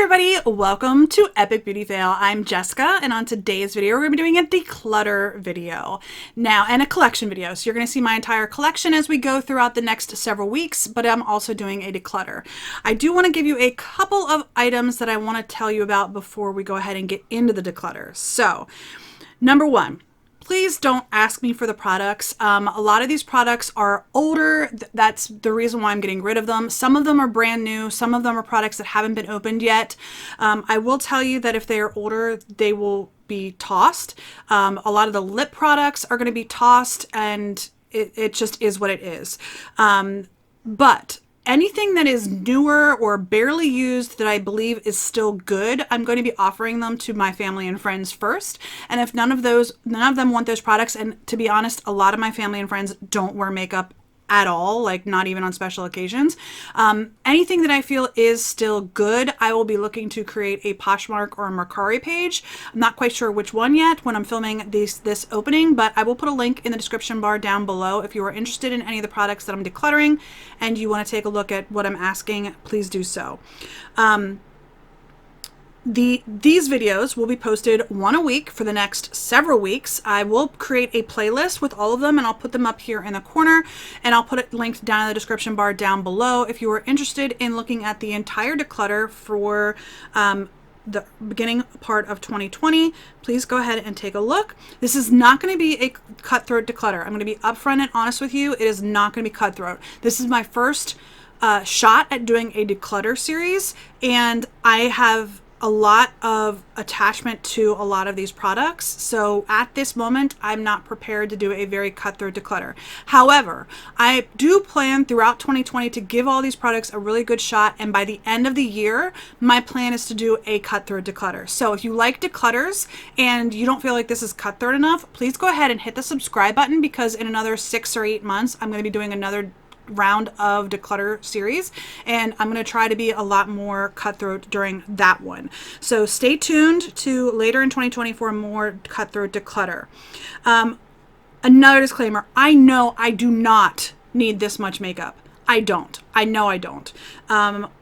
everybody, welcome to Epic Beauty Fail. I'm Jessica, and on today's video we're going to be doing a declutter video now and a collection video. So you're going to see my entire collection as we go throughout the next several weeks, but I'm also doing a declutter. I do want to give you a couple of items that I want to tell you about before we go ahead and get into the declutter. So number one, please don't ask me for the products. A lot of these products are older. That's the reason why I'm getting rid of them. Some of them are brand new. Some of them are products that haven't been opened yet. I will tell you that if they are older, they will be tossed. A lot of the lip products are going to be tossed, and it just is what it is. But anything that is newer or barely used that I believe is still good, I'm going to be offering them to my family and friends first. And if none of them want those products, and to be honest, a lot of my family and friends don't wear makeup at all, like not even on special occasions. Anything that I feel is still good, I will be looking to create a Poshmark or a Mercari page. I'm not quite sure which one yet when I'm filming this opening, but I will put a link in the description bar down below. If you are interested in any of the products that I'm decluttering and you want to take a look at what I'm asking, please do so. These videos will be posted one a week for the next several weeks. I will create a playlist with all of them, and I'll put them up here in the corner, and I'll put it linked down in the description bar down below. If you are interested in looking at the entire declutter for the beginning part of 2020, please go ahead and take a look. This is not going to be a cutthroat declutter. I'm going to be upfront and honest with you. It is not going to be cutthroat. This is my first shot at doing a declutter series, and I have a lot of attachment to a lot of these products. So at this moment, I'm not prepared to do a very cutthroat declutter. However, I do plan throughout 2020 to give all these products a really good shot. And by the end of the year, my plan is to do a cutthroat declutter. So if you like declutters and you don't feel like this is cutthroat enough, please go ahead and hit the subscribe button, because in another 6 or 8 months, I'm going to be doing another round of declutter series, and I'm going to try to be a lot more cutthroat during that one. So stay tuned to later in 2020 for more cutthroat declutter. Another disclaimer, I know I do not need this much makeup. I don't. I know I don't. Prior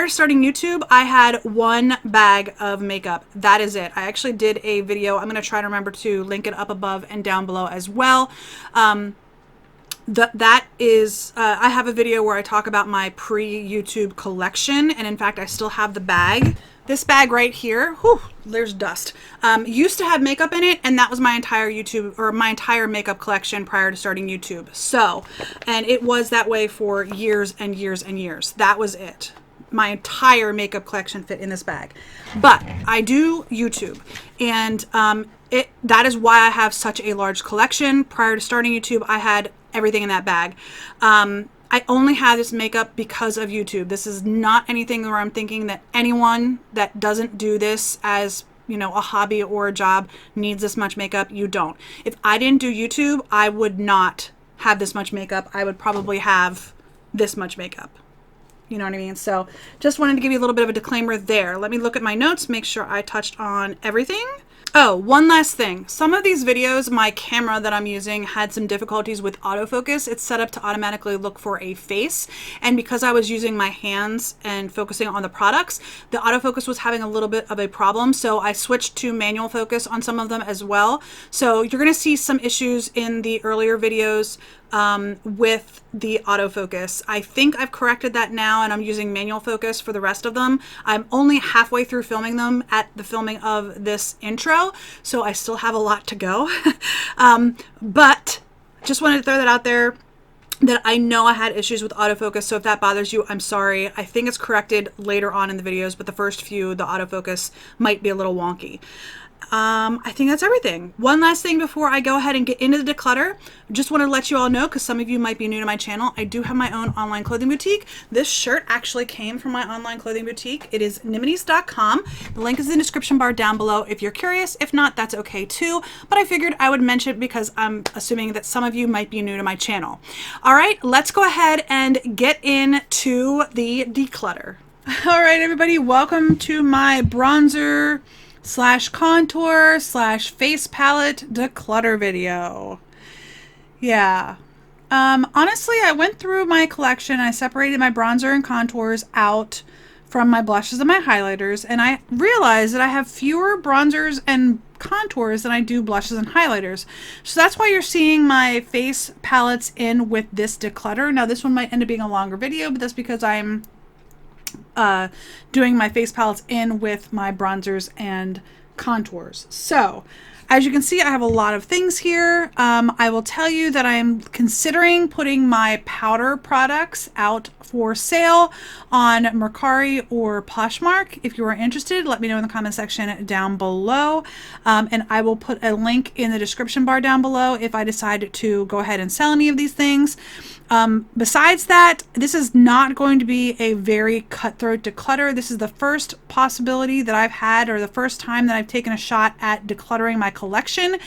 to starting YouTube, I had one bag of makeup. That is it. I actually did a video. I'm going to try to remember to link it up above and down below as well. That is, I have a video where I talk about my pre-YouTube collection, and in fact, I still have the bag. This bag right here, whew, there's dust. Used to have makeup in it, and that was my entire YouTube, or my entire makeup collection prior to starting YouTube. So, and it was that way for years and years and years. That was it. My entire makeup collection fit in this bag. But I do YouTube, and that is why I have such a large collection. Prior to starting YouTube, I had everything in that bag. I only have this makeup because of YouTube. This is not anything where I'm thinking that anyone that doesn't do this as, you know, a hobby or a job needs this much makeup. You don't. If I didn't do YouTube, I would not have this much makeup. I would probably have this much makeup. You know what I mean? So just wanted to give you a little bit of a disclaimer there. Let me look at my notes, make sure I touched on everything. Oh, one last thing. Some of these videos, my camera that I'm using had some difficulties with autofocus. It's set up to automatically look for a face. And because I was using my hands and focusing on the products, the autofocus was having a little bit of a problem. So I switched to manual focus on some of them as well. So you're going to see some issues in the earlier videos with the autofocus. I think I've corrected that now, and I'm using manual focus for the rest of them. I'm only halfway through filming them at the filming of this intro, so I still have a lot to go. But just wanted to throw that out there, that I know I had issues with autofocus, so if that bothers you, I'm sorry. I think it's corrected later on in the videos, but the first few, the autofocus might be a little wonky. I think that's everything. One last thing before I go ahead and get into the declutter. Just want to let you all know, because some of you might be new to my channel, I do have my own online clothing boutique. This shirt actually came from my online clothing boutique. It is nimities.com. The link is in the description bar down below if you're curious. If not, that's okay too. But I figured I would mention it because I'm assuming that some of you might be new to my channel. All right, let's go ahead and get into the declutter. All right, everybody, welcome to my bronzer / contour / face palette declutter video. Yeah. Honestly, I went through my collection. I separated my bronzer and contours out from my blushes and my highlighters, and I realized that I have fewer bronzers and contours than I do blushes and highlighters. So that's why you're seeing my face palettes in with this declutter. Now this one might end up being a longer video, but that's because I'm doing my face palettes in with my bronzers and contours. So as you can see, I have a lot of things here. I will tell you that I'm considering putting my powder products out for sale on Mercari or Poshmark. If you are interested, let me know in the comment section down below. And I will put a link in the description bar down below if I decide to go ahead and sell any of these things. Besides that, this is not going to be a very cutthroat declutter. This is the first possibility that I've had, or the first time that I've taken a shot at decluttering my collection.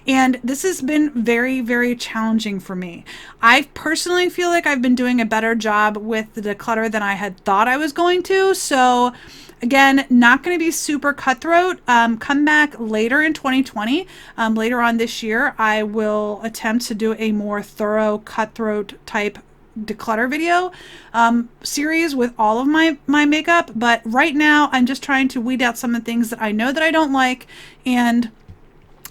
And this has been very, very challenging for me. I personally feel like I've been doing a better job with the declutter than I had thought I was going to. So again, not going to be super cutthroat. Come back later in 2020. Later on this year, I will attempt to do a more thorough cutthroat type declutter video series with all of my makeup. But right now, I'm just trying to weed out some of the things that I know that I don't like and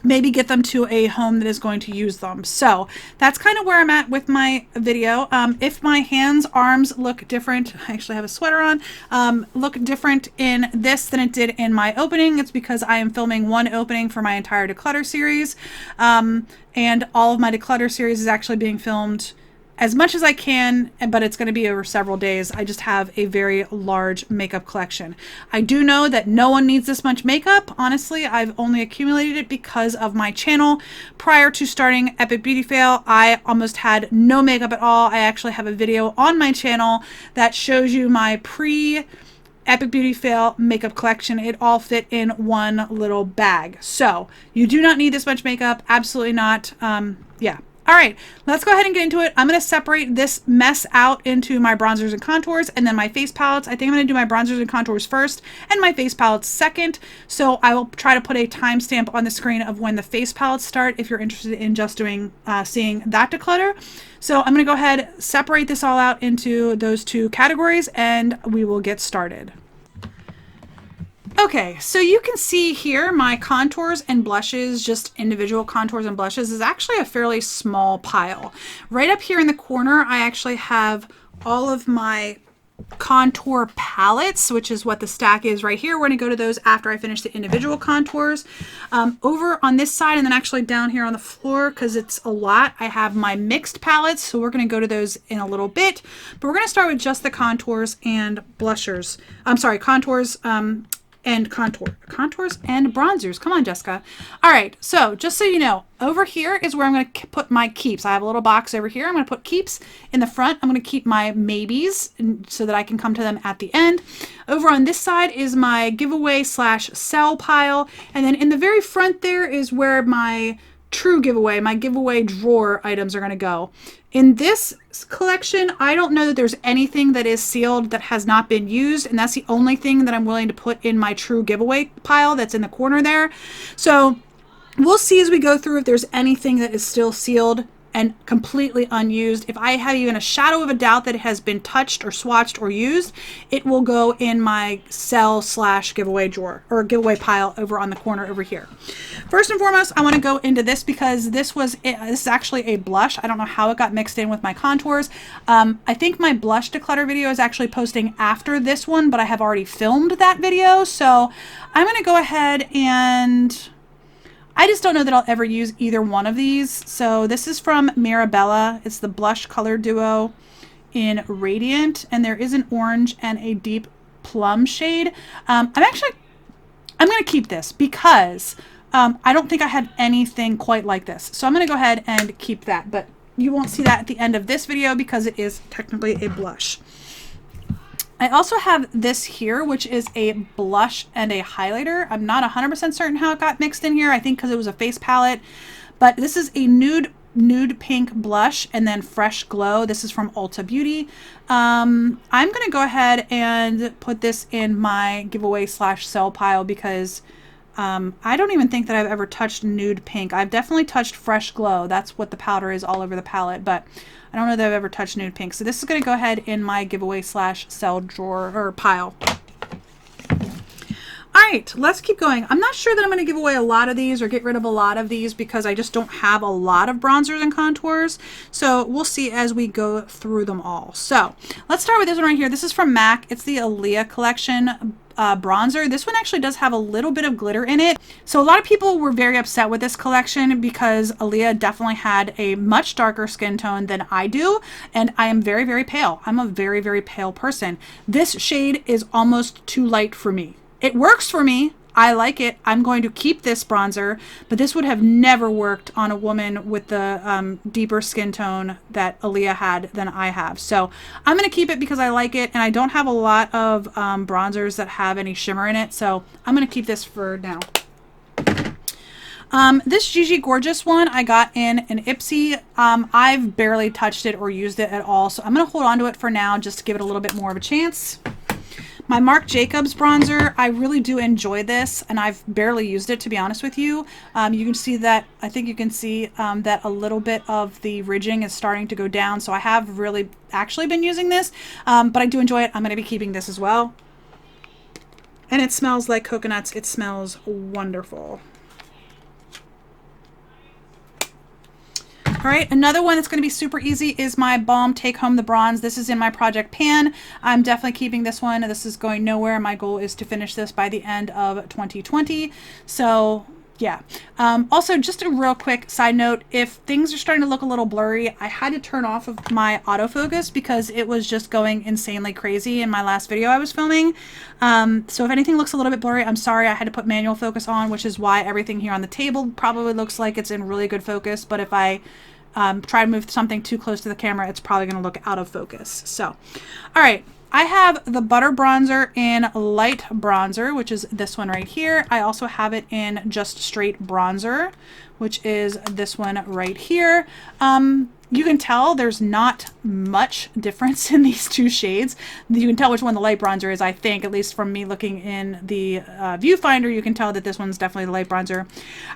maybe get them to a home that is going to use them. So that's kind of where I'm at with my video. If my hands, arms look different, I actually have a sweater on, look different in this than it did in my opening, it's because I am filming one opening for my entire declutter series. And all of my declutter series is actually being filmed as much as I can, but it's going to be over several days. I just have a very large makeup collection. I do know that no one needs this much makeup. Honestly, I've only accumulated it because of my channel. Prior to starting Epic Beauty Fail, I almost had no makeup at all. I actually have a video on my channel that shows you my Epic Beauty Fail makeup collection. It all fit in one little bag. So you do not need this much makeup. Absolutely not. Yeah. All right, let's go ahead and get into it. I'm going to separate this mess out into my bronzers and contours and then my face palettes. I think I'm going to do my bronzers and contours first and my face palettes second. So I will try to put a timestamp on the screen of when the face palettes start if you're interested in just doing seeing that declutter. So I'm going to go ahead, separate this all out into those two categories, and we will get started. Okay, so you can see here my contours and blushes, just individual contours and blushes, is actually a fairly small pile. Right up here in the corner, I actually have all of my contour palettes, which is what the stack is right here. We're going to go to those after I finish the individual contours. Over on this side, and then actually down here on the floor, because it's a lot, I have my mixed palettes, so we're going to go to those in a little bit. But we're going to start with just the contours and blushers. I'm sorry, contours and contours and bronzers. Come on, Jessica. All right, so just so you know, over here is where I'm going to put my keeps. I have a little box over here. I'm going to put keeps in the front. I'm going to keep my maybes so that I can come to them at the end. Over on this side is my giveaway / sell pile, and then in the very front there is where my true giveaway, my giveaway drawer items are going to go. In this collection, I don't know that there's anything that is sealed that has not been used, and that's the only thing that I'm willing to put in my true giveaway pile that's in the corner there. So we'll see as we go through if there's anything that is still sealed and completely unused. If I have even a shadow of a doubt that it has been touched or swatched or used, it will go in my sell / giveaway drawer or giveaway pile over on the corner over here. First and foremost, I want to go into this because this is actually a blush. I don't know how it got mixed in with my contours. I think my blush declutter video is actually posting after this one, but I have already filmed that video. So I'm going to go ahead and I just don't know that I'll ever use either one of these. So this is from Mirabella. It's the blush color duo in Radiant, and there is an orange and a deep plum shade. I'm going to keep this because I don't think I have anything quite like this. So I'm going to go ahead and keep that, but you won't see that at the end of this video because it is technically a blush. I also have this here, which is a blush and a highlighter. I'm not 100% certain how it got mixed in here. I think because it was a face palette, but this is a nude pink blush and then Fresh Glow. This is from Ulta Beauty. I'm going to go ahead and put this in my giveaway / sell pile because I don't even think that I've ever touched nude pink. I've definitely touched Fresh Glow. That's what the powder is all over the palette, but I don't know that I've ever touched nude pink. So this is going to go ahead in my giveaway / sell drawer or pile. right, let's keep going. I'm not sure that I'm going to give away a lot of these or get rid of a lot of these because I just don't have a lot of bronzers and contours. So we'll see as we go through them all. So let's start with this one right here. This is from MAC. It's the Aaliyah collection bronzer. This one actually does have a little bit of glitter in it. So a lot of people were very upset with this collection because Aaliyah definitely had a much darker skin tone than I do. And I am very, very pale. I'm a very, very pale person. This shade is almost too light for me. It works for me. I like it. I'm going to keep this bronzer, but this would have never worked on a woman with the deeper skin tone that Aaliyah had than I have. So I'm going to keep it because I like it, and I don't have a lot of bronzers that have any shimmer in it, so I'm going to keep this for now. This Gigi Gorgeous one I got in an Ipsy. I've barely touched it or used it at all, so I'm going to hold on to it for now just to give it a little bit more of a chance. My Marc Jacobs bronzer, I really do enjoy this, and I've barely used it, to be honest with you. You can see that, I think you can see that a little bit of the ridging is starting to go down, so I have really actually been using this, but I do enjoy it. I'm going to be keeping this as well. And it smells like coconuts. It smells wonderful. All right, another one that's going to be super easy is my Balm Take Home the Bronze. This is in my Project Pan. I'm definitely keeping this one. This is going nowhere. My goal is to finish this by the end of 2020. So yeah. Also, just a real quick side note, if things are starting to look a little blurry, I had to turn off of my autofocus because it was just going insanely crazy in my last video I was filming. So if anything looks a little bit blurry, I'm sorry. I had to put manual focus on, which is why everything here on the table probably looks like it's in really good focus. But if I try to move something too close to the camera, it's probably going to look out of focus. So, all right. I have the Butter Bronzer in Light Bronzer, which is this one right here. I also have it in Just Straight Bronzer, which is this one right here. You can tell there's not much difference in these two shades. You can tell which one the light bronzer is, I think, at least from me looking in the viewfinder, you can tell that this one's definitely the light bronzer.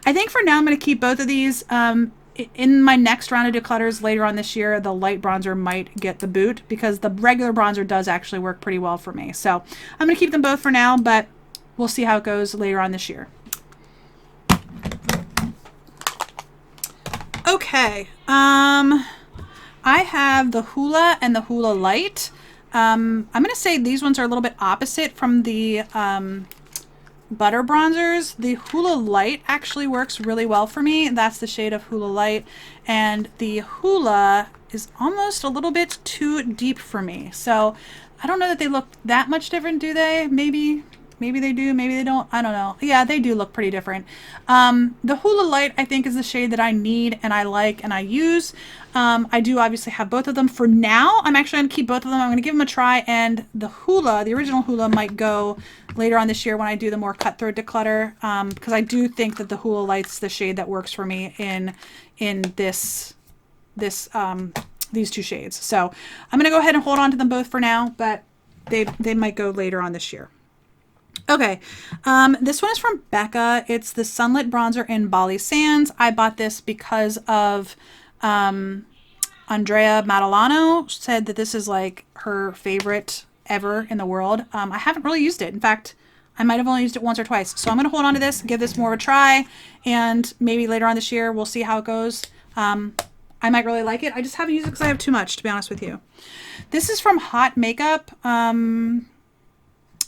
I think for now I'm going to keep both of these. In my next round of declutters later on this year, the light bronzer might get the boot because the regular bronzer does actually work pretty well for me. So I'm going to keep them both for now, but we'll see how it goes later on this year. Okay. I have the Hoola and the Hoola Light. I'm going to say these ones are a little bit opposite from the butter bronzers. The Hoola Light actually works really well for me. That's the shade of Hoola Light, and the Hoola is almost a little bit too deep for me. So I don't know that they look that much different, do they? Maybe they do, maybe they don't. I don't know. Yeah, they do look pretty different. The Hoola Light, I think, is the shade that I need and I like and I use. I do obviously have both of them. For now, I'm actually going to keep both of them. I'm going to give them a try, and the Hoola, the original Hoola, might go later on this year when I do the more cutthroat declutter, because I do think that the Hoola Light's the shade that works for me in these two shades. So I'm going to go ahead and hold on to them both for now, but they might go later on this year. Okay, this one is from Becca. It's the Sunlit Bronzer in Bali Sands. I bought this because of Andrea Matalano said that this is like her favorite ever in the world. I haven't really used it. In fact, I might have only used it once or twice. So I'm going to hold on to this, give this more of a try, and maybe later on this year we'll see how it goes. I might really like it. I just haven't used it because I have too much, to be honest with you. This is from Hot Makeup.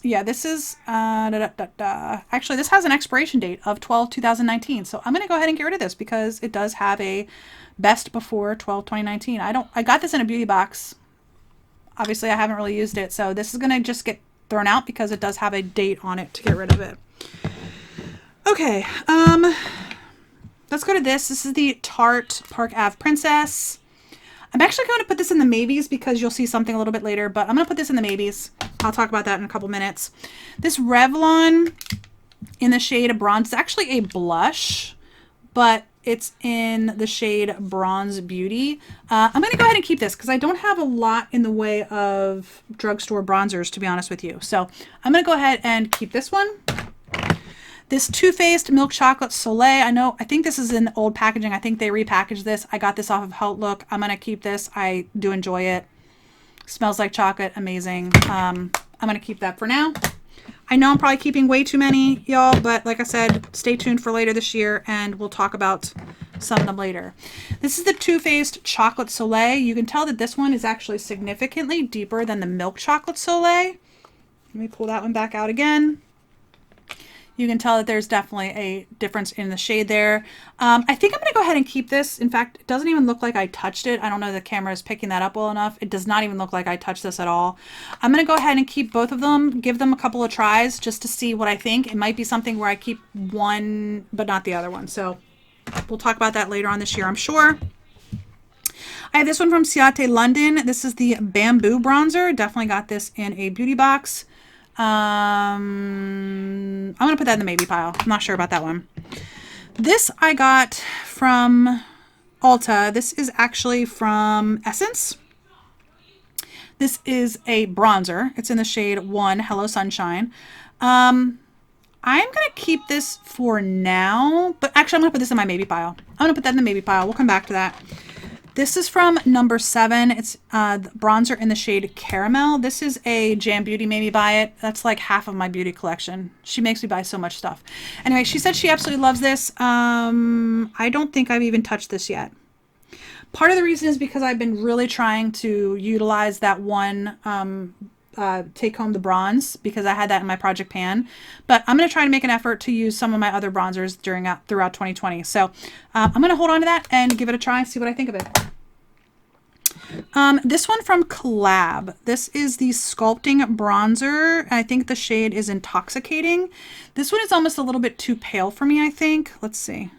Yeah, this is, actually, this has an expiration date of 12/2019. So I'm going to go ahead and get rid of this because it does have a best before 12/2019. I got this in a beauty box. Obviously, I haven't really used it. So this is going to just get thrown out because it does have a date on it to get rid of it. Okay, let's go to this. This is the Tarte Park Ave Princess. I'm actually going to put this in the maybes because you'll see something a little bit later, but I'm going to put this in the maybes. I'll talk about that in a couple minutes. This Revlon in the shade of Bronze. It's actually a blush, but it's in the shade Bronze Beauty. I'm going to go ahead and keep this because I don't have a lot in the way of drugstore bronzers, to be honest with you. So I'm going to go ahead and keep this one. This Too Faced Milk Chocolate Soleil. I think this is in old packaging. I think they repackaged this. I got this off of Outlook. I'm going to keep this. I do enjoy it. Smells like chocolate. Amazing. I'm going to keep that for now. I know I'm probably keeping way too many, y'all, but like I said, stay tuned for later this year and we'll talk about some of them later. This is the Too Faced Chocolate Soleil. You can tell that this one is actually significantly deeper than the Milk Chocolate Soleil. Let me pull that one back out again. You can tell that there's definitely a difference in the shade there. I think I'm going to go ahead and keep this. In fact, it doesn't even look like I touched it. I don't know if the camera is picking that up well enough. It does not even look like I touched this at all. I'm going to go ahead and keep both of them, give them a couple of tries just to see what I think. It might be something where I keep one but not the other one. So we'll talk about that later on this year, I'm sure. I have this one from Ciate London. This is the Bamboo Bronzer. Definitely got this in a beauty box. I'm going to put that in the maybe pile. I'm not sure about that one. This I got from Ulta. This is actually from Essence. This is a bronzer. It's in the shade 1, Hello Sunshine. I'm going to keep this for now, but actually I'm going to put this in my maybe pile. I'm going to put that in the maybe pile. We'll come back to that. This is from number 7. It's the bronzer in the shade Caramel. This is a Jam Beauty made me buy it. That's like half of my beauty collection. She makes me buy so much stuff. Anyway, she said she absolutely loves this. I don't think I've even touched this yet. Part of the reason is because I've been really trying to utilize that one Take Home the Bronze because I had that in my project pan. But I'm going to try to make an effort to use some of my other bronzers throughout 2020. So I'm going to hold on to that and give it a try and see what I think of it. This one from Collab. This is the Sculpting Bronzer. I think the shade is Intoxicating. This one is almost a little bit too pale for me, I think. Let's see.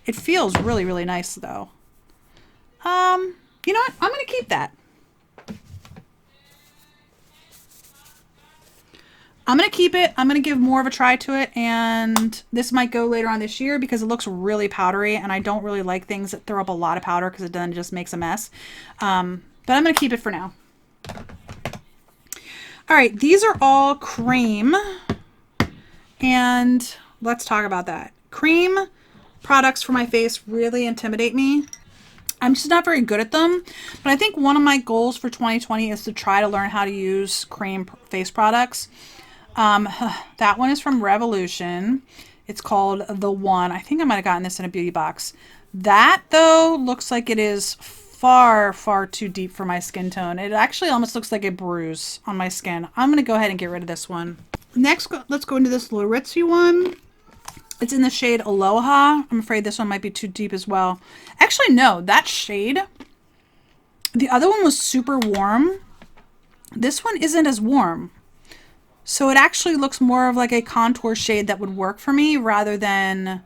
It feels really, really nice, though. You know what? I'm going to keep that. I'm going to keep it. I'm going to give more of a try to it, and this might go later on this year because it looks really powdery, and I don't really like things that throw up a lot of powder because it then just makes a mess. But I'm going to keep it for now. All right, these are all cream, and let's talk about that. Cream products for my face really intimidate me. I'm just not very good at them, but I think one of my goals for 2020 is to try to learn how to use cream face products. That one is from Revolution. It's called The One. I think I might have gotten this in a beauty box. That, though, looks like it is far, far too deep for my skin tone. It actually almost looks like a bruise on my skin. I'm going to go ahead and get rid of this one. Next, let's go into this Laritzi one. It's in the shade Aloha. I'm afraid this one might be too deep as well. Actually, no, that shade, the other one was super warm. This one isn't as warm. So it actually looks more of like a contour shade that would work for me rather than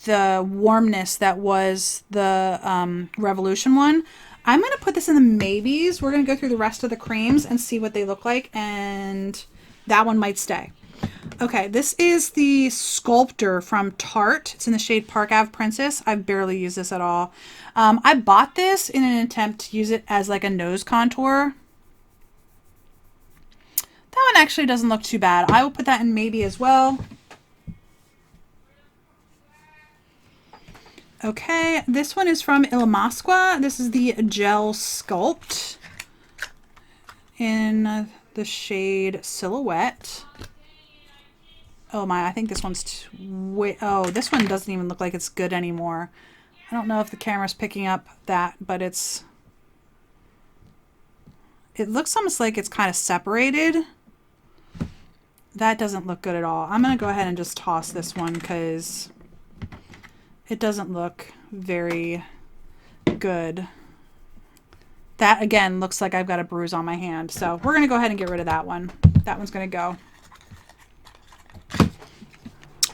the warmness that was the Revolution one. I'm going to put this in the maybes. We're going to go through the rest of the creams and see what they look like, and that one might stay. Okay, this is the Sculptor from Tarte. It's in the shade Park Ave Princess. I've barely used this at all. I bought this in an attempt to use it as like a nose contour. That one actually doesn't look too bad. I will put that in maybe as well. Okay, this one is from Ilamasqua. This is the Gel Sculpt in the shade Silhouette. Oh my, I think this one's oh, this one doesn't even look like it's good anymore. I don't know if the camera's picking up that, but it looks almost like it's kind of separated. That doesn't look good at all. I'm going to go ahead and just toss this one because it doesn't look very good. That, again, looks like I've got a bruise on my hand. So we're going to go ahead and get rid of that one. That one's going to go.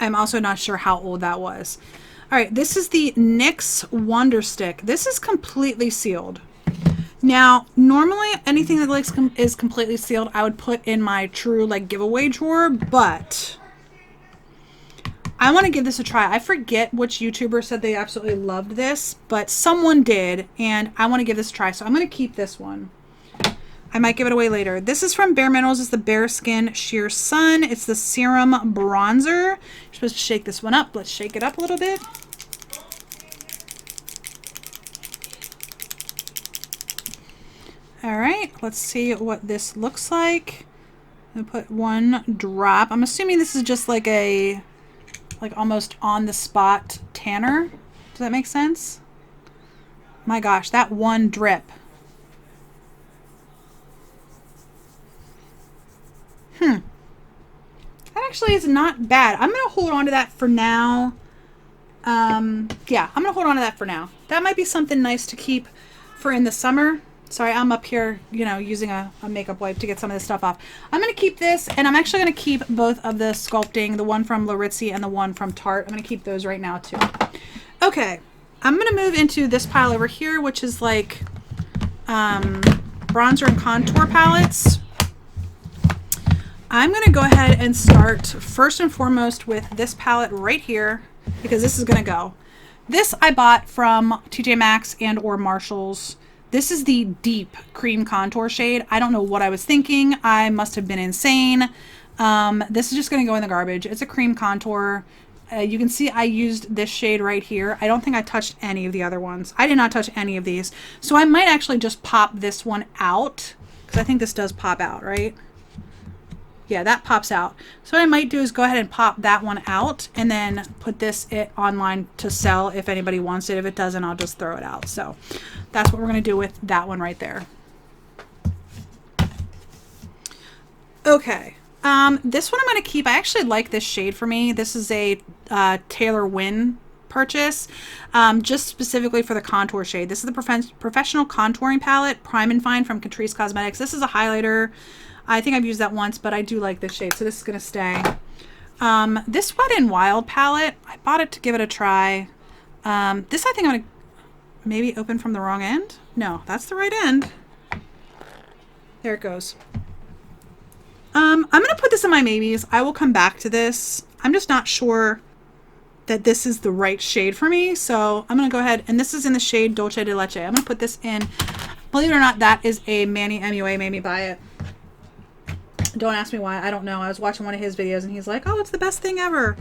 I'm also not sure how old that was. All right, this is the NYX Wonder Stick. This is completely sealed. Now, normally anything that is completely sealed, I would put in my true like giveaway drawer, but I want to give this a try. I forget which YouTuber said they absolutely loved this, but someone did, and I want to give this a try. So I'm going to keep this one. I might give it away later. This is from Bare Minerals. It's the Bare Skin Sheer Sun. It's the Serum Bronzer. You're supposed to shake this one up. Let's shake it up a little bit. All right, let's see what this looks like. I'm gonna put one drop. I'm assuming this is just like a, like almost on the spot tanner. Does that make sense? My gosh, that one drip. That actually is not bad. I'm gonna hold on to that for now. Yeah, I'm gonna hold on to that for now. That might be something nice to keep for in the summer. Sorry, I'm up here, you know, using a makeup wipe to get some of this stuff off. I'm gonna keep this, and I'm actually gonna keep both of the sculpting, the one from Larizzi and the one from Tarte. I'm gonna keep those right now too. Okay, I'm gonna move into this pile over here, which is like bronzer and contour palettes. I'm gonna go ahead and start first and foremost with this palette right here, because this is gonna go. This I bought from TJ Maxx and or Marshalls. This is the deep cream contour shade. I don't know what I was thinking. I must have been insane. This is just gonna go in the garbage. It's a cream contour. You can see I used this shade right here. I don't think I touched any of the other ones. I did not touch any of these. So I might actually just pop this one out, because I think this does pop out, right? Yeah, that pops out. So what I might do is go ahead and pop that one out and then put this online to sell if anybody wants it. If it doesn't, I'll just throw it out. So that's what we're going to do with that one right there. Okay. This one I'm going to keep. I actually like this shade for me. This is a Taylor Wynn purchase, just specifically for the contour shade. This is the Professional Contouring Palette, Prime and Fine from Catrice Cosmetics. This is a highlighter. I think I've used that once, but I do like this shade, so this is going to stay. This Wet n Wild palette, I bought it to give it a try. This I think I'm going to maybe open from the wrong end. No, that's the right end. There it goes. I'm going to put this in my maybes. I will come back to this. I'm just not sure that this is the right shade for me, so I'm going to go ahead, and this is in the shade Dolce de Leche. I'm going to put this in. Believe it or not, that is a Manny MUA made me buy it. Don't ask me why. I don't know. I was watching one of his videos and he's like, oh, it's the best thing ever.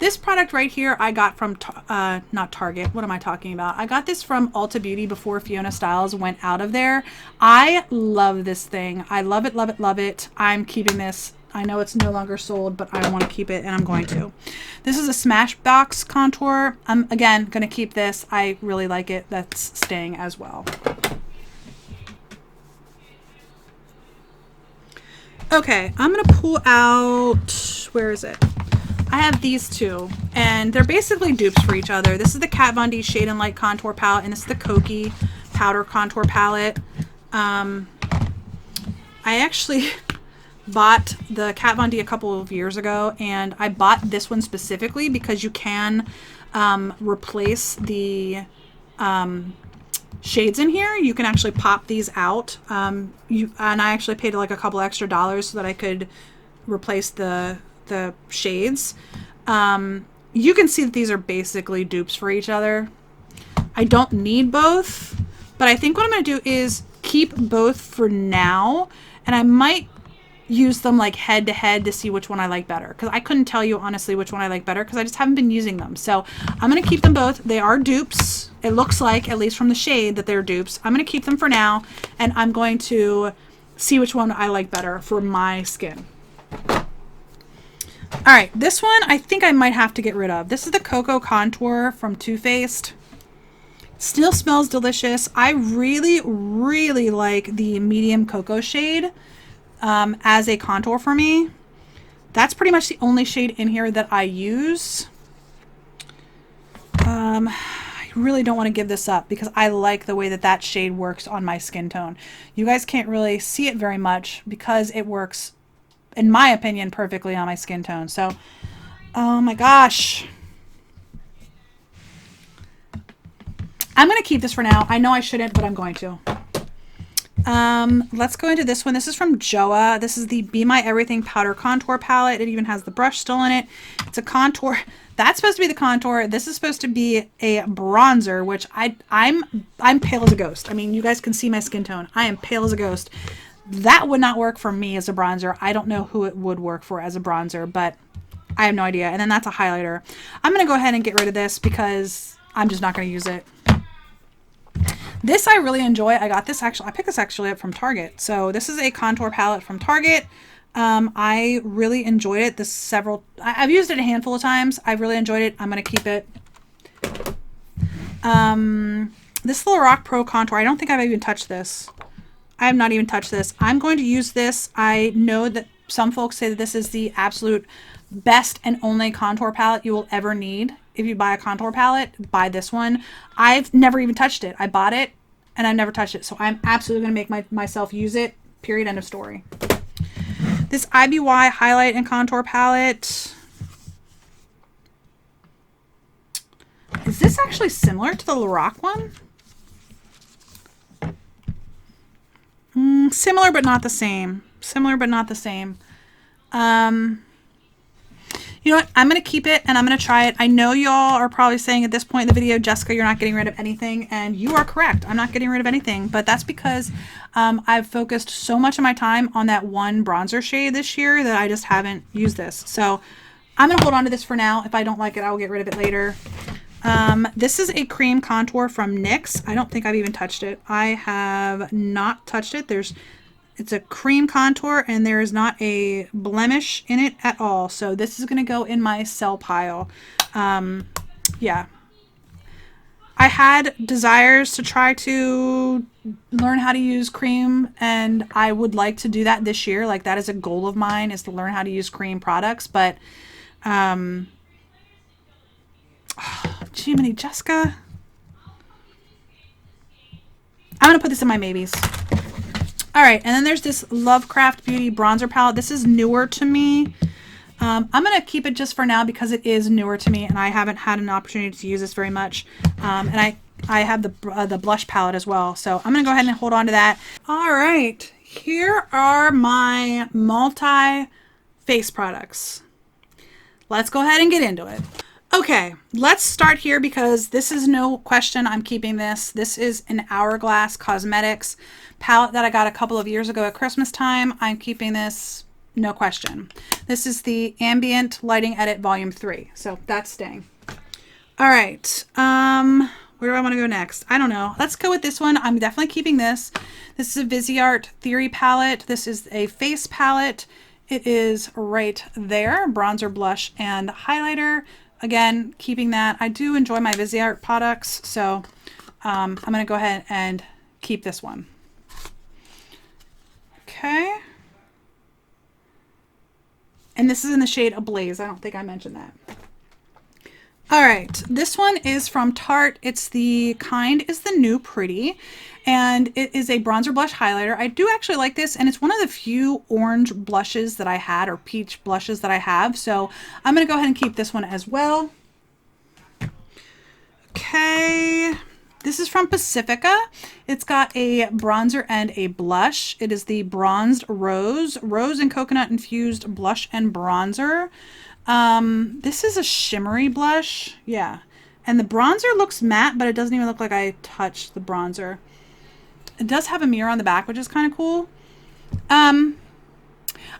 This product right here I got from, not Target. What am I talking about? I got this from Ulta Beauty before Fiona Styles went out of there. I love this thing. I love it, love it, love it. I'm keeping this. I know it's no longer sold, but I want to keep it and I'm going to. This is a Smashbox contour. I'm, again, going to keep this. I really like it. That's staying as well. Okay, I'm going to pull out, where is it? I have these two, and they're basically dupes for each other. This is the Kat Von D Shade and Light Contour Palette, and this is the Koki Powder Contour Palette. I actually bought the Kat Von D a couple of years ago, and I bought this one specifically because you can replace the shades in here. You can actually pop these out. And I actually paid like a couple extra dollars so that I could replace the shades. You can see that these are basically dupes for each other. I don't need both, but I think what I'm going to do is keep both for now, and I might use them like head to head to see which one I like better, because I couldn't tell you honestly which one I like better because I just haven't been using them. So I'm going to keep them both. They are dupes. It looks like, at least from the shade, that they're dupes. I'm going to keep them for now, and I'm going to see which one I like better for my skin. All right, this one I think I might have to get rid of. This is the Cocoa Contour from Too Faced. Still smells delicious. I really, really like the medium cocoa shade as a contour for me. That's pretty much the only shade in here that I use. I really don't want to give this up because I like the way that that shade works on my skin tone. You guys can't really see it very much because it works, in my opinion, perfectly on my skin tone. So, oh my gosh. I'm going to keep this for now. I know I shouldn't, but I'm going to. Let's go into this one. This is from Joa. This is the Be My Everything Powder Contour Palette. It even has the brush still in it. It's a contour. That's supposed to be the contour. This is supposed to be a bronzer, which I'm pale as a ghost. I mean, you guys can see my skin tone. I am pale as a ghost. That would not work for me as a bronzer. I don't know who it would work for as a bronzer, but I have no idea. And then that's a highlighter. I'm going to go ahead and get rid of this because I'm just not going to use it. This I really enjoy. I got this actually, I picked this actually up from Target. So this is a contour palette from Target. I really enjoyed it. I've used it a handful of times. I've really enjoyed it. I'm going to keep it. This Lorac Pro Contour, I don't think I've even touched this. I have not even touched this. I'm going to use this. I know that some folks say that this is the absolute best and only contour palette you will ever need. If you buy a contour palette, buy this one. I've never even touched it. I bought it and I've never touched it. So I'm absolutely going to make myself use it. Period. End of story. This IBY highlight and contour palette. Is this actually similar to the Lorac one? Similar, but not the same. Similar, but not the same. You know what? I'm going to keep it and I'm going to try it. I know y'all are probably saying at this point in the video, Jessica, you're not getting rid of anything. And you are correct. I'm not getting rid of anything. But that's because I've focused so much of my time on that one bronzer shade this year that I just haven't used this. So I'm going to hold on to this for now. If I don't like it, I will get rid of it later. This is a cream contour from NYX. I don't think I've even touched it. I have not touched it. It's a cream contour and there is not a blemish in it at all. So this is going to go in my sell pile. Yeah. I had desires to try to learn how to use cream and I would like to do that this year. Like that is a goal of mine, is to learn how to use cream products. But, Jiminy, Jessica. I'm going to put this in my maybes. All right, and then there's this Lovecraft Beauty bronzer palette. This is newer to me. I'm going to keep it just for now because it is newer to me and I haven't had an opportunity to use this very much. And I have the blush palette as well. So I'm going to go ahead and hold on to that. All right, here are my multi-face products. Let's go ahead and get into it. Okay, let's start here because this is no question I'm keeping this. This is an Hourglass Cosmetics palette that I got a couple of years ago at Christmas time. I'm keeping this, no question. This is the Ambient Lighting Edit Volume 3, so that's staying. All right, where do I want to go next? I don't know. Let's go with this one. I'm definitely keeping this. This is a Viseart Theory palette. This is a face palette. It is right there, bronzer, blush, and highlighter. Again, keeping that. I do enjoy my Viseart products, so I'm going to go ahead and keep this one. Okay. And this is in the shade Ablaze. I don't think I mentioned that. All right. This one is from Tarte. It's the Kind is the New Pretty. And it is a bronzer blush highlighter. I do actually like this, and it's one of the few orange blushes that I had, or peach blushes that I have. So I'm going to go ahead and keep this one as well. Okay. This is from Pacifica. It's got a bronzer and a blush. It is the Bronzed Rose and Coconut Infused Blush and Bronzer. This is a shimmery blush. Yeah. And the bronzer looks matte, but it doesn't even look like I touched the bronzer. It does have a mirror on the back, which is kind of cool. I think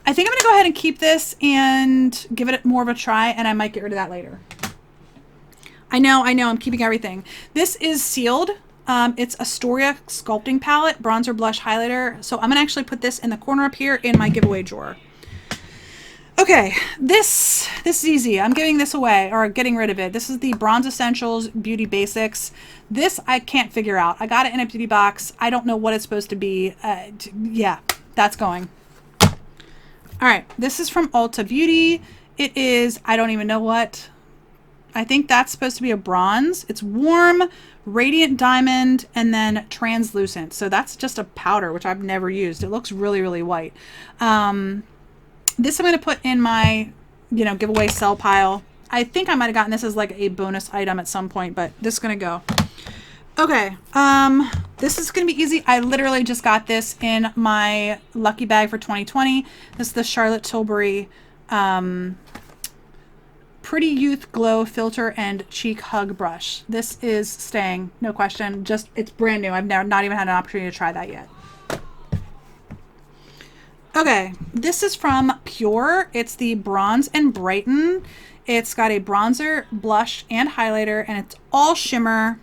I'm going to go ahead and keep this and give it more of a try, and I might get rid of that later. I know, I'm keeping everything. This is sealed. It's Astoria Sculpting Palette, bronzer, blush, highlighter. So I'm going to actually put this in the corner up here in my giveaway drawer. Okay, this is easy. I'm giving this away, or getting rid of it. This is the Bronze Essentials Beauty Basics. This I can't figure out. I got it in a beauty box. I don't know what it's supposed to be. Yeah, that's going. All right, this is from Ulta Beauty. It is, I don't even know what. I think that's supposed to be a bronze. It's warm, radiant diamond, and then translucent. So that's just a powder, which I've never used. It looks really, really white. This I'm going to put in my, giveaway sell pile. I think I might have gotten this as like a bonus item at some point, but this is going to go. Okay. This is going to be easy. I literally just got this in my lucky bag for 2020. This is the Charlotte Tilbury, Pretty Youth Glow Filter and Cheek Hug Brush. This is staying, no question. Just, it's brand new. I've not even had an opportunity to try that yet. Okay, this is from Pure. It's the Bronze and Brighten. It's got a bronzer, blush, and highlighter, and it's all shimmer.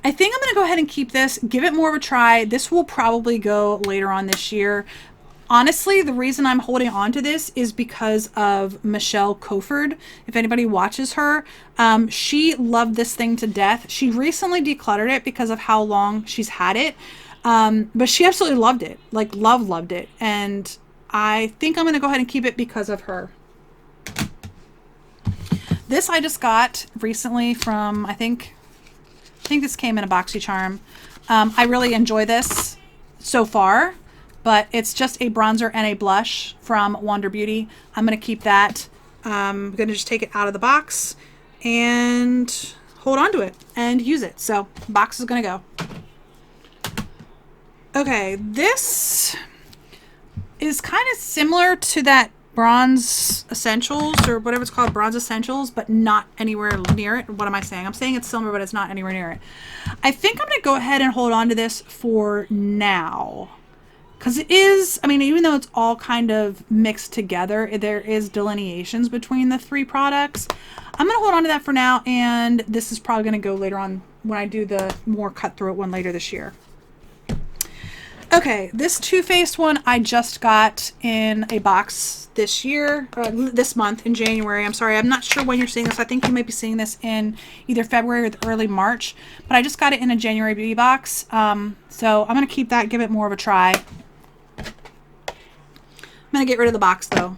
I think I'm going to go ahead and keep this, give it more of a try. This will probably go later on this year. Honestly, the reason I'm holding on to this is because of Michelle Coford. If anybody watches her, she loved this thing to death. She recently decluttered it because of how long she's had it. But she absolutely loved it, like loved it. And I think I'm going to go ahead and keep it because of her. This I just got recently from, I think this came in a BoxyCharm. I really enjoy this so far, but it's just a bronzer and a blush from Wander Beauty. I'm going to keep that. I'm going to just take it out of the box and hold on to it and use it. So box is going to go. Okay, this is kind of similar to that Bronze Essentials or whatever it's called, Bronze Essentials, but not anywhere near it. What am I saying? I'm saying it's similar, but it's not anywhere near it. I think I'm going to go ahead and hold on to this for now. Because it is, I mean, even though it's all kind of mixed together, there is delineations between the three products. I'm going to hold on to that for now, and this is probably going to go later on when I do the more cut-throat one later this year. Okay, this Too Faced one I just got in a box this year, this month in January. I'm sorry, I'm not sure when you're seeing this. I think you might be seeing this in either February or early March, but I just got it in a January beauty box. So I'm going to keep that, give it more of a try. I'm going to get rid of the box though.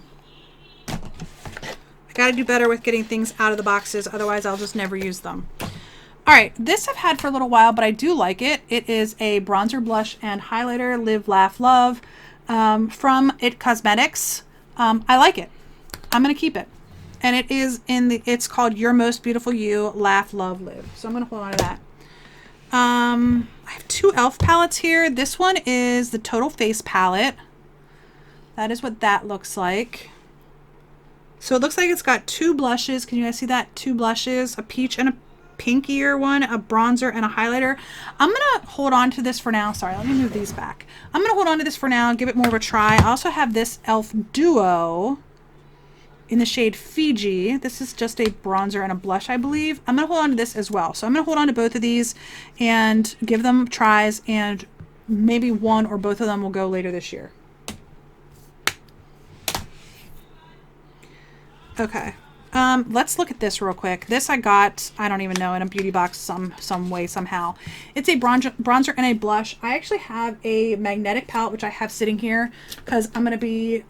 I got to do better with getting things out of the boxes, otherwise I'll just never use them. All right, this I've had for a little while, but I do like it. It is a bronzer, blush, and highlighter, Live, Laugh, Love, from IT Cosmetics. I like it. I'm going to keep it. And it is it's called Your Most Beautiful You, Laugh, Love, Live. So I'm going to hold on to that. I have two e.l.f. palettes here. This one is the Total Face palette. That is what that looks like. So it looks like it's got two blushes. Can you guys see that? Two blushes, a peach and a pinkier one, a bronzer, and a highlighter. I'm gonna hold on to this for now. Sorry, let me move these back. I'm gonna hold on to this for now, give it more of a try. I also have this e.l.f. Duo in the shade Fiji. This is just a bronzer and a blush, I believe. I'm gonna hold on to this as well. So I'm gonna hold on to both of these and give them tries, and maybe one or both of them will go later this year. Okay. Let's look at this real quick. This I got, I don't even know, in a beauty box some way, somehow. It's a bronzer and a blush. I actually have a magnetic palette, which I have sitting here, because I'm going to be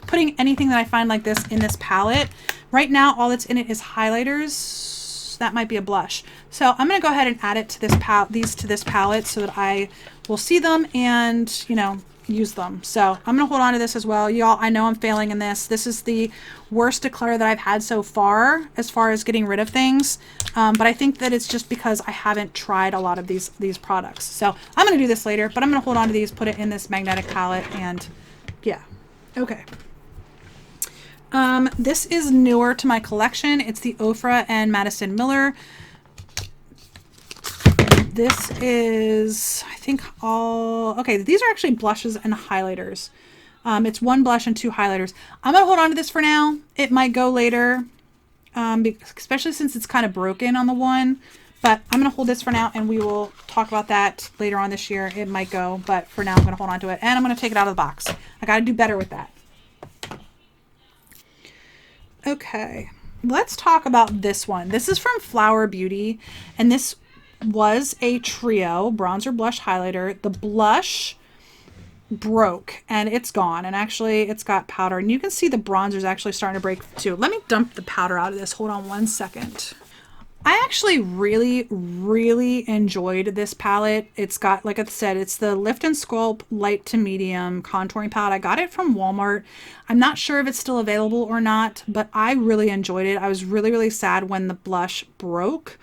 putting anything that I find like this in this palette. Right now, all that's in it is highlighters. That might be a blush. So I'm going to go ahead and add it to these to this palette so that I will see them and, you know, use them. So I'm going to hold on to this as well. Y'all, I know I'm failing in this. This is the worst declutter that I've had so far as getting rid of things. But I think that it's just because I haven't tried a lot of these products. So I'm going to do this later, but I'm going to hold on to these, put it in this magnetic palette, and yeah. Okay. This is newer to my collection. It's the Ofra and Madison Miller. This is, I think, okay, these are actually blushes and highlighters. It's one blush and two highlighters. I'm going to hold on to this for now. It might go later, especially since it's kind of broken on the one. But I'm going to hold this for now, and we will talk about that later on this year. It might go, but for now I'm going to hold on to it. And I'm going to take it out of the box. I got to do better with that. Okay, let's talk about this one. This is from Flower Beauty, and this was a trio bronzer, blush, highlighter. The blush broke and it's gone, and actually it's got powder, and you can see the bronzer is actually starting to break too. Let me dump the powder out of this. Hold on one second. I actually really enjoyed this palette. It's got, like I said, it's the Lift and Sculpt light to medium contouring palette. I got it from Walmart. I'm not sure if it's still available or not, but I really enjoyed it. I was really sad when the blush broke.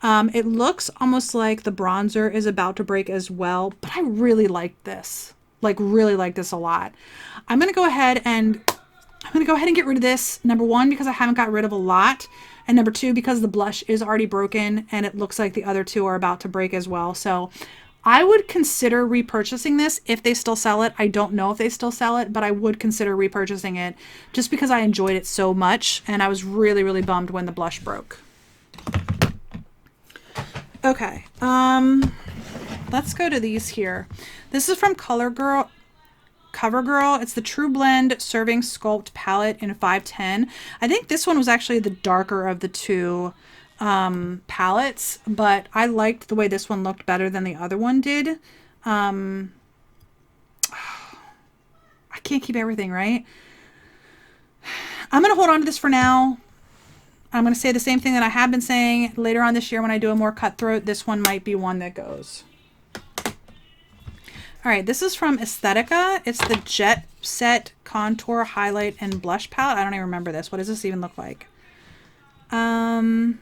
It looks almost like the bronzer is about to break as well, but I really like this. Like, really like this a lot. I'm going to go ahead and get rid of this. Number one, because I haven't got rid of a lot. And number two, because the blush is already broken and it looks like the other two are about to break as well. So I would consider repurchasing this if they still sell it. I don't know if they still sell it, but I would consider repurchasing it just because I enjoyed it so much. And I was really bummed when the blush broke. Okay, let's go to these here. This is from CoverGirl. CoverGirl. It's the True Blend Serving Sculpt palette in 510. I think this one was actually the darker of the two palettes, but I liked the way this one looked better than the other one did. I can't keep everything, right? I'm going to hold on to this for now. I'm going to say the same thing that I have been saying. Later on this year when I do a more cutthroat, this one might be one that goes. All right, this is from Aesthetica. It's the Jet Set Contour Highlight and Blush Palette. I don't even remember this. What does this even look like? I'm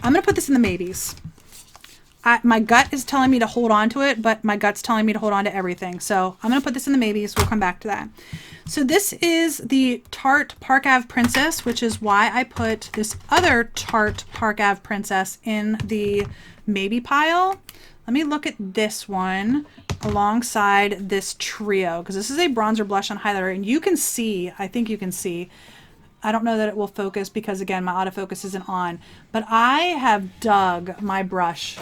going to put this in the maybes. My gut is telling me to hold on to it, but my gut's telling me to hold on to everything. So I'm going to put this in the maybes. We'll come back to that. So this is the Tarte Park Ave Princess, which is why I put this other Tarte Park Ave Princess in the maybe pile. Let me look at this one alongside this trio, because this is a bronzer, blush, and highlighter. And you can see, I think you can see, I don't know that it will focus because, again, my autofocus isn't on. But I have dug my brush.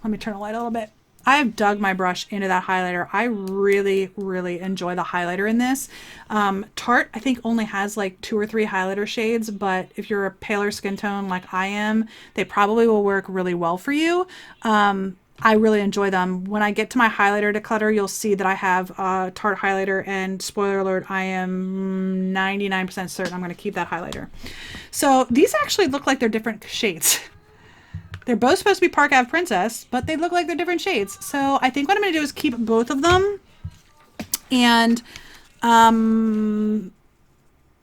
Let me turn the light a little bit. I have dug my brush into that highlighter. I really, really enjoy the highlighter in this. Tarte, I think, only has like 2 or 3 highlighter shades, but if you're a paler skin tone like I am, they probably will work really well for you. I really enjoy them. When I get to my highlighter declutter, you'll see that I have a Tarte highlighter, and spoiler alert, I am 99% certain I'm going to keep that highlighter. So these actually look like they're different shades. They're both supposed to be Park Ave Princess, but they look like they're different shades. So I think what I'm going to do is keep both of them and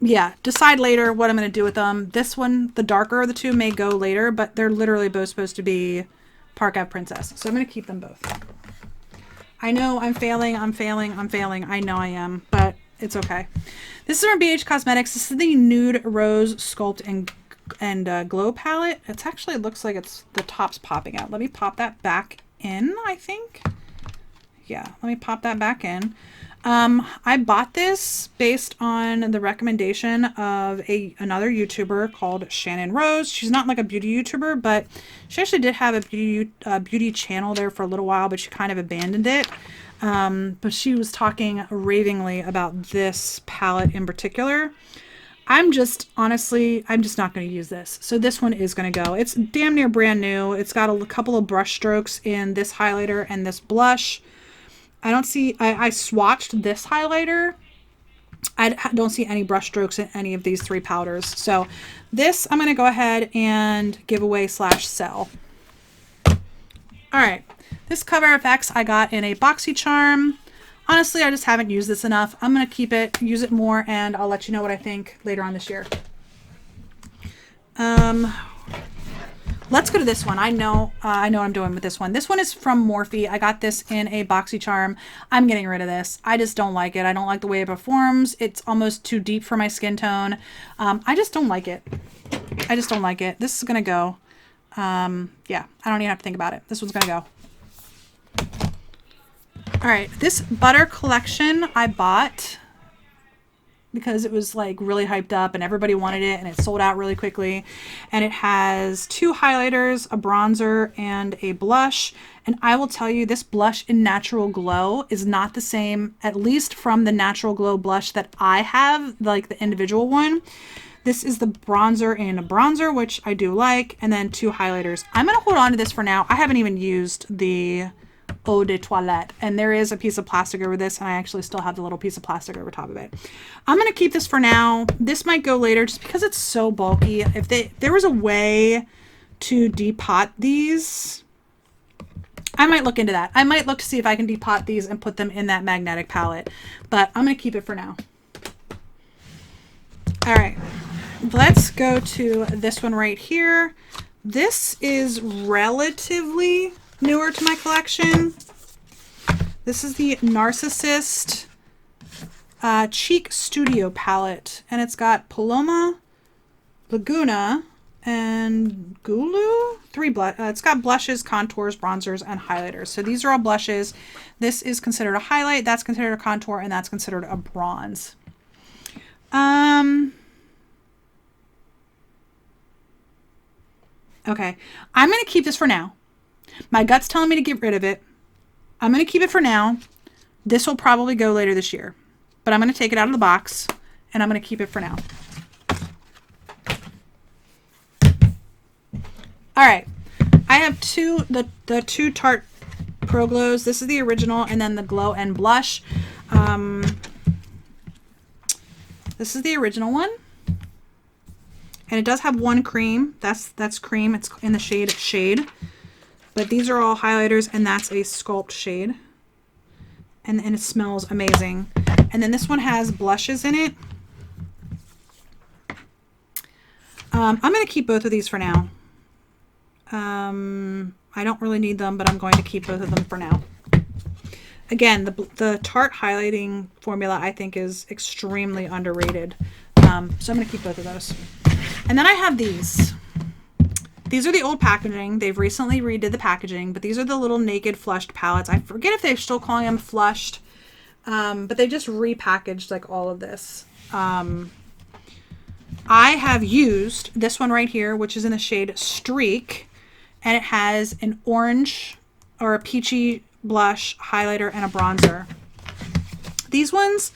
yeah, decide later what I'm going to do with them. This one, the darker of the two, may go later, but they're literally both supposed to be Park Ave Princess. So I'm going to keep them both. I know I'm failing. I know I am, but it's okay. This is from BH Cosmetics. This is the Nude Rose Sculpt and Glow palette. It actually looks like it's the top's popping out. Let me pop that back in, I think. Yeah, let me pop that back in. I bought this based on the recommendation of another YouTuber called Shannon Rose. She's not like a beauty YouTuber, but she actually did have a beauty channel there for a little while, but she kind of abandoned it. But she was talking ravingly about this palette in particular. Honestly, I'm just not going to use this. So this one is going to go. It's damn near brand new. It's got a couple of brush strokes in this highlighter and this blush. I swatched this highlighter. I don't see any brush strokes in any of these 3 powders. So this I'm going to go ahead and give away / sell. All right. This Cover FX I got in a BoxyCharm. Honestly, I just haven't used this enough. I'm going to keep it, use it more, and I'll let you know what I think later on this year. Let's go to this one. I know what I'm doing with this one. This one is from Morphe. I got this in a BoxyCharm. I'm getting rid of this. I just don't like it. I don't like the way it performs. It's almost too deep for my skin tone. I just don't like it. I just don't like it. This is going to go. Yeah, I don't even have to think about it. This one's going to go. All right, this Butter collection I bought because it was like really hyped up and everybody wanted it, and it sold out really quickly. And it has 2 highlighters, a bronzer, and a blush. And I will tell you, this blush in Natural Glow is not the same, at least from the Natural Glow blush that I have, like the individual one. This is the bronzer in a bronzer, which I do like, and then 2 highlighters. I'm going to hold on to this for now. I haven't even used the Eau de Toilette, and there is a piece of plastic over this, and I actually still have the little piece of plastic over top of it. I'm going to keep this for now. This might go later just because it's so bulky. If there was a way to depot these, I might look into that. I might look to see if I can depot these and put them in that magnetic palette, but I'm going to keep it for now. All right, let's go to this one right here. This is relatively newer to my collection. This is the Narcissist Cheek Studio palette, and it's got Paloma, Laguna, and Gulu. It's got blushes, contours, bronzers, and highlighters. So these are all blushes. This is considered a highlight, that's considered a contour, and that's considered a bronze. Okay, I'm going to keep this for now. My gut's telling me to get rid of it. I'm going to keep it for now. This will probably go later this year, but I'm going to take it out of the box and I'm going to keep it for now. All right. I have the two Tarte Pro Glows. This is the original and then the Glow and Blush. This is the original one. And it does have one cream. That's cream. It's in the shade Shade. But these are all highlighters and that's a Sculpt shade. And it smells amazing. And then this one has blushes in it. I'm going to keep both of these for now. I don't really need them, but I'm going to keep both of them for now. Again, the Tarte highlighting formula I think is extremely underrated. So I'm going to keep both of those. And then I have these. These are the old packaging. They've recently redid the packaging, but these are the little naked flushed palettes. I forget if they're still calling them flushed, but they just repackaged like all of this. I have used this one right here, which is in the shade Streak, and it has an orange or a peachy blush, highlighter, and a bronzer. These ones,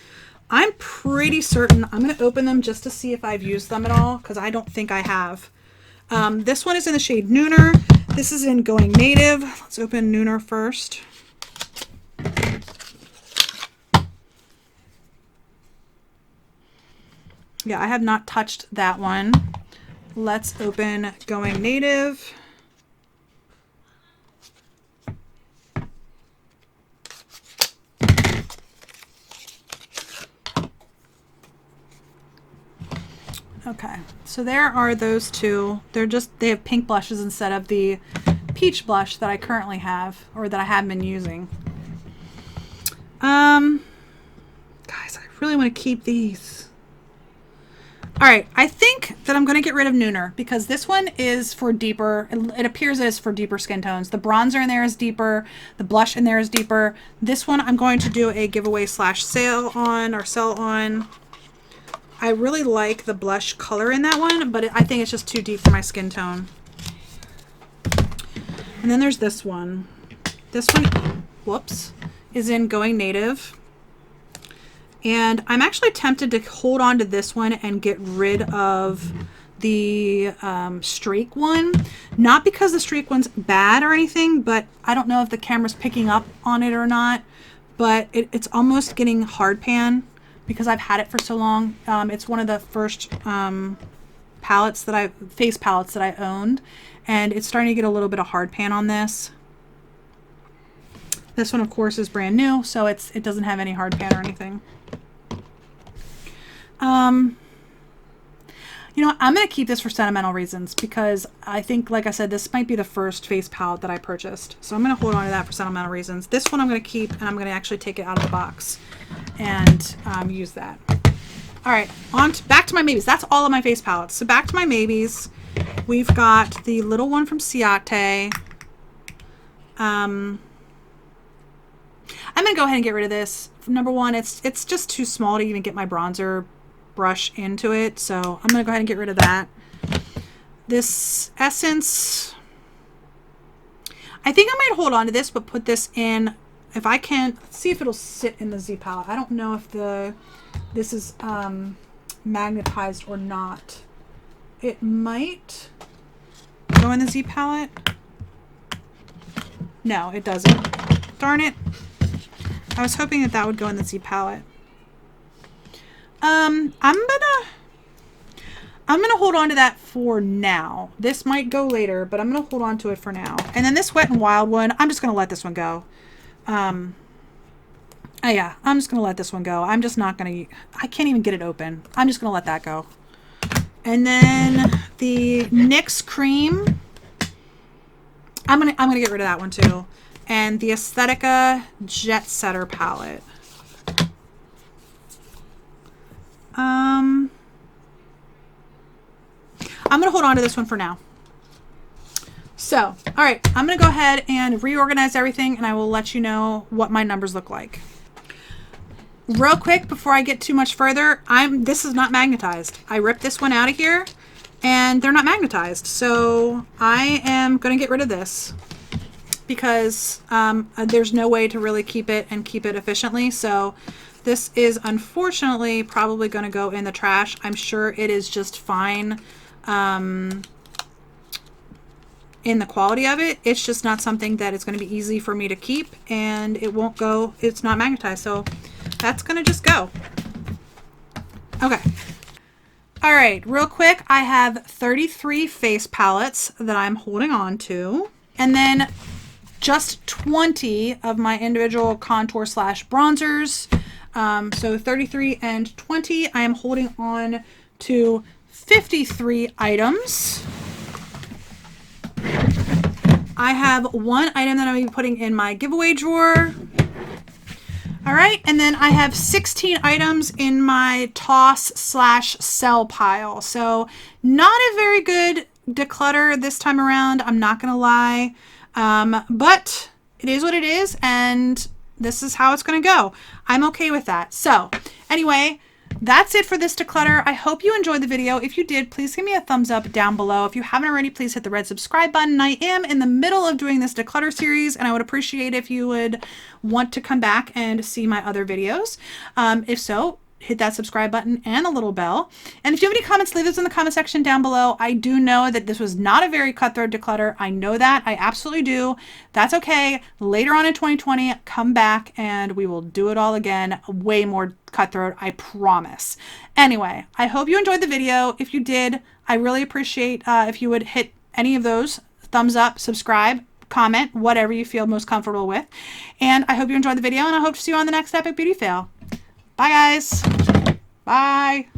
I'm pretty certain I'm going to open them just to see if I've used them at all, because I don't think I have. This one is in the shade Nooner. This is in Going Native. Let's open Nooner first. Yeah, I have not touched that one. Let's open Going Native. Okay, so there are those two. They have pink blushes instead of the peach blush that I currently have, or that I have been using. Guys, I really want to keep these. All right, I think that I'm going to get rid of Nooner because this one is for deeper, it appears as for deeper skin tones. The bronzer in there is deeper, the blush in there is deeper. This one I'm going to do a giveaway / sale on, or sell on. I really like the blush color in that one, but I think it's just too deep for my skin tone. And then there's this one. This one, whoops, is in Going Native. And I'm actually tempted to hold on to this one and get rid of the Streak one. Not because the Streak one's bad or anything, but I don't know if the camera's picking up on it or not. But it's almost getting hard pan because I've had it for so long. It's one of the first face palettes that I owned. And it's starting to get a little bit of hard pan on this. This one, of course, is brand new, so it doesn't have any hard pan or anything. You know, I'm going to keep this for sentimental reasons because I think, like I said, this might be the first face palette that I purchased. So I'm going to hold on to that for sentimental reasons. This one I'm going to keep, and I'm going to actually take it out of the box and use that. All right, back to my maybes. That's all of my face palettes. So back to my maybes. We've got the little one from Ciate. I'm going to go ahead and get rid of this. Number one, it's just too small to even get my bronzer brush into it, so I'm going to go ahead and get rid of that. This Essence, I think I might hold on to this, but put this in, if I can, let's see if it'll sit in the Z palette. I don't know if this is magnetized or not. It might go in the Z palette. No, it doesn't. Darn it. I was hoping that would go in the Z palette. I'm gonna hold on to that for now. This might go later, but I'm gonna hold on to it for now. And then this Wet n Wild one, I'm just gonna let this one go. Yeah, I'm just gonna let this one go. I'm just not gonna. I can't even get it open. I'm just gonna let that go. And then the NYX cream, I'm gonna get rid of that one too. And the Aesthetica Jet Setter palette. I'm going to hold on to this one for now. So, all right, I'm going to go ahead and reorganize everything, and I will let you know what my numbers look like. Real quick, before I get too much further, this is not magnetized. I ripped this one out of here, and they're not magnetized. So I am going to get rid of this. because there's no way to really keep it efficiently. So this is unfortunately probably going to go in the trash. I'm sure it is just fine in the quality of it. It's just not something that is going to be easy for me to keep, and it won't go, it's not magnetized, so that's going to just go. Okay. All right, real quick, I have 33 face palettes that I'm holding on to, and then just 20 of my individual contour slash bronzers. So 33 and 20, I am holding on to 53 items. I have one item that I'm going to be putting in my giveaway drawer. All right, and then I have 16 items in my toss slash sell pile. So not a very good declutter this time around, I'm not going to lie. But it is what it is, and this is how it's going to go. I'm okay with that. So anyway, that's it for this declutter. I hope you enjoyed the video. If you did, please give me a thumbs up down below. If you haven't already, please hit the red subscribe button. I am in the middle of doing this declutter series, and I would appreciate if you would want to come back and see my other videos. If so, hit that subscribe button and the little bell. And if you have any comments, leave those in the comment section down below. I do know that this was not a very cutthroat declutter. I know that. I absolutely do. That's okay. Later on in 2020, come back and we will do it all again. Way more cutthroat, I promise. Anyway, I hope you enjoyed the video. If you did, I really appreciate if you would hit any of those. Thumbs up, subscribe, comment, whatever you feel most comfortable with. And I hope you enjoyed the video, and I hope to see you on the next Epic Beauty Fail. Bye, guys. Bye.